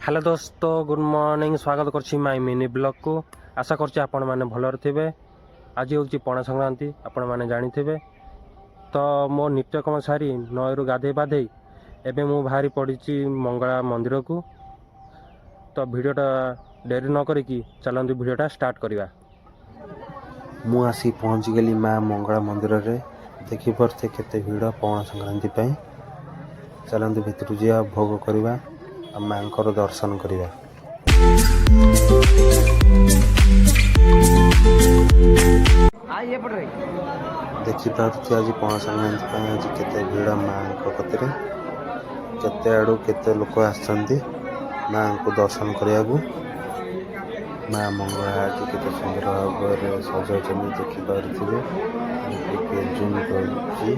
Hello दोस्तों good morning स्वागत करछि माय मिनी ब्लॉग को। आशा करछि आपण माने भलर थिबे। आज होछि पणा संक्रांति आपण माने जानि थिबे। तो मो नित्यकर्म सारी नयरु गाधे बाधे एबे मु बाहरी पड़िछि मंगला मंदिर को। तो वीडियोटा देरी न करिकी चलंतु वीडियोटा स्टार्ट करिवा। मु आसी पहुँच गली माँ मंगला मंदिर रे। देखि परथे केते भिड़ पणा संक्रांति पई। चलंतु भितर जिया भोग करवा आ मांकर दर्शन करवा। देखि पारुथि आज पणा संक्रांति पई आज केते भिड़ माँ को कतरे केते आडू केते लोक आछंती माँ को दर्शन करने। माँ मंगला आज केते सुंदर भाव सजाउछन्ती देखि पारुथिबे। टिके जूम करछि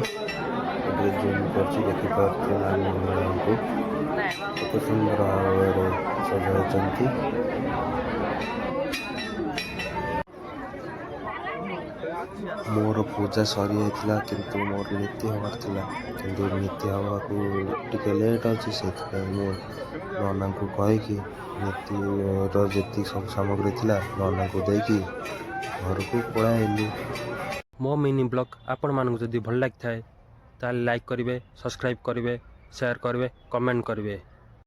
देखि पारुथिबे माँ मंगला को केते सुंदर भाव सजाउछन्ती। मोर पूजा सरी जाइतिला किंतु मोर नीति हबार थिला किंतु नीति हवा को टिके लेट अछि सेति मो नना को कहि कि नीति रो जेति सब सामग्री थिला नना को देकी घर को पळाइलु। मो मिनी ब्लॉग आपण मानकु जदि भल लाग थाए ताले लाइक करिवे, सब्सक्राइब करिवे, शेयर करिवे, कमेंट करिवे।